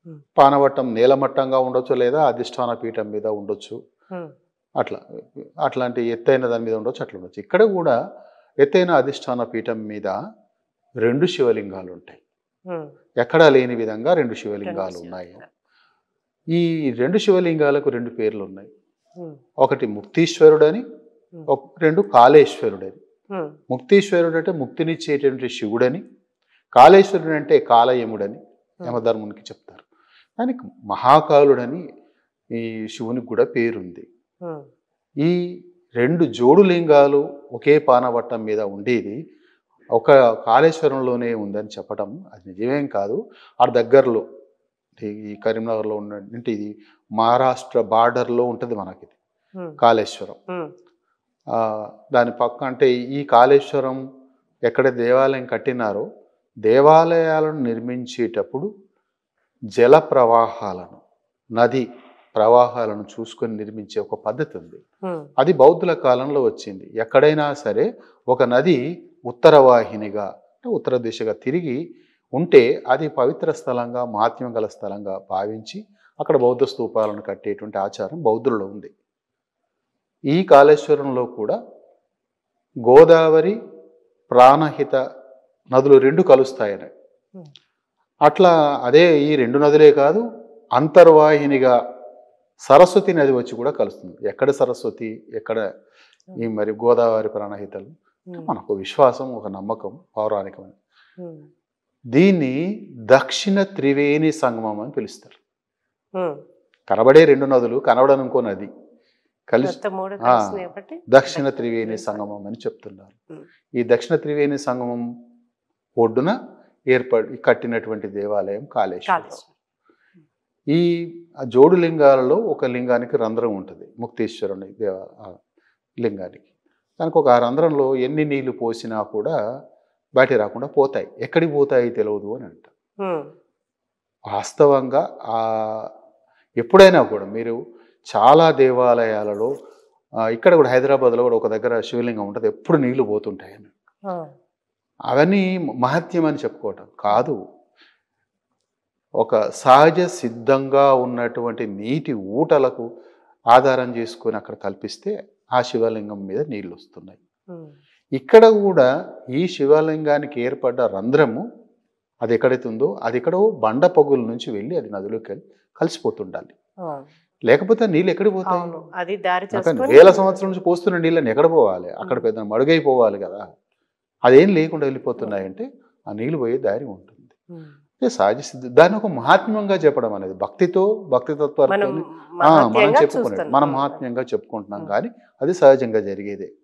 హ్మ్. పానవట్టం నేలమట్టంగా ఉండొచ్చు, లేదా అధిష్టాన పీఠం మీద ఉండొచ్చు. హ్మ్. అట్లా అట్లాంటి ఎత్తైన దాని మీద ఉండొచ్చు, అట్లా ఉండొచ్చు. ఇక్కడ కూడా ఎత్తైన అధిష్టాన పీఠం మీద 2 శివలింగాలు ఉంటాయి. హ్మ్. ఎక్కడా లేని విధంగా 2 2 శివలింగాలు ఉన్నాయి. శివలింగాలు. ఈ 2 శివలింగాలకు 2 పేర్లు ఉన్నాయి. హ్మ్. ఒకటి ముక్తీశ్వరుడని, హ్మ్. 2 కాళేశ్వరుడని. హ్మ్. ముక్తీశ్వరుడు అంటే ముక్తినిచ్చేటువంటి శివుడని, కాళేశ్వరుడు అంటే కాలయముడని హ్మ్. యమధర్మునికి చెప్తారు. దానికి మహాకాలుడని ఈ శివునికి కూడా పేరుంది. హ్మ్. ఈ 2 జోడు లింగాలు ఒకే పానవట్టం మీద ఉండేది ఒక కాళేశ్వరంలోనే ఉందని చెప్పడం అది నిజమేం కాదు. ఆ దగ్గరలో ఈ కరీంనగర్లో ఉన్నటువంటి ఇది మహారాష్ట్ర బార్డర్లో ఉంటుంది మనకిది హ్మ్. కాళేశ్వరం. హ్మ్. దాని పక్క అంటే ఈ కాళేశ్వరం ఎక్కడ దేవాలయం కట్టినారో, దేవాలయాలను నిర్మించేటప్పుడు జల ప్రవాహాలను, నది ప్రవాహాలను చూసుకొని నిర్మించే ఒక పద్ధతి ఉంది. హ్మ్. అది బౌద్ధుల కాలంలో వచ్చింది. ఎక్కడైనా సరే ఒక నది ఉత్తర వాహినిగా ఉత్తర దిశగా తిరిగి ఉంటే అది పవిత్ర స్థలంగా, మహాత్మ్యం గల స్థలంగా భావించి అక్కడ బౌద్ధ స్తూపాలను కట్టేటువంటి ఆచారం బౌద్ధులలో ఉంది. ఈ కాళేశ్వరంలో కూడా గోదావరి, ప్రాణహిత నదులు 2 కలుస్తాయని. హ్మ్. అట్లా అదే ఈ 2 నదులే కాదు, అంతర్వాహినిగా సరస్వతి నది వచ్చి కూడా కలుస్తుంది. ఎక్కడ సరస్వతి, ఎక్కడ ఈ మరి గోదావరి ప్రాణహితలు, హ్మ్. మనకు విశ్వాసం, ఒక నమ్మకం, పౌరాణికం. హ్మ్. దీన్ని దక్షిణ త్రివేణి సంగమం అని పిలుస్తారు. హ్మ్. కనబడే 2 నదులు, కనబడని ఇంకో నది కలిసి మొత్తం 3 కలిసినాయి కాబట్టి దక్షిణ త్రివేణి సంగమం అని చెప్తున్నారు. హ్మ్. ఈ దక్షిణ త్రివేణి సంగమం ఒడ్డున కట్టినటువంటి దేవాలయం కాళేశ్వరం. కాళేశ్వరం. ఈ జోడు లింగాలలో ఒక లింగానికి రంధ్రం ఉంటుంది, ముక్తేశ్వరుని లింగానికి. దానికి ఒక ఆ రంధ్రంలో ఎన్ని నీళ్లు పోసినా కూడా బయట రాకుండా పోతాయి. ఎక్కడికి పోతాయి తెలియదు అని అంట. హ్మ్. వాస్తవంగా ఎప్పుడైనా కూడా మీరు చాలా దేవాలయాలలో ఇక్కడ కూడా హైదరాబాద్లో కూడా ఒక దగ్గర శివలింగం ఉంటుంది, ఎప్పుడు నీళ్లు పోతుంటాయని. ఆ! అవన్నీ మహత్యం అని చెప్పుకోవటం కాదు. ఒక సహజ సిద్ధంగా ఉన్నటువంటి నీటి ఊటలకు ఆధారం చేసుకొని అక్కడ కల్పిస్తే ఆ శివలింగం మీద నీళ్ళు వస్తున్నాయి. హ్మ్. ఇక్కడ కూడా ఈ శివలింగానికి ఏర్పడ్డ రంధ్రము అది ఎక్కడైతే ఉందో అది ఎక్కడో బండ పగుల నుంచి వెళ్ళి అది నదిలోకి వెళ్ళి కలిసిపోతుండాలి. ఆ! లేకపోతే నీళ్ళు ఎక్కడికి పోతాయి? అవును. అది దారి అక్కడ చేసుకొని వేల సంవత్సరాల నుంచి పోస్తున్న నీళ్ళని ఎక్కడ పోవాలి? అక్కడ పెద్ద మడుగైపోవాలి కదా. అదేం లేకుండా వెళ్ళిపోతున్నాయంటే ఆ నీళ్ళు పోయే దారి ఉంటుంది. హ్మ్. సహజ సిద్ధ దాన్ని ఒక మహాత్మ్యంగా చెప్పడం అనేది భక్తితో, భక్తితత్వాలతో మనం మనం మహత్యంగా చెప్పుకునేది, చూస్తున్నాం. మనం హ్మ్. మహాత్మ్యంగా చెప్పుకుంటున్నాం. హ్మ్. కానీ అది సహజంగా జరిగేదే.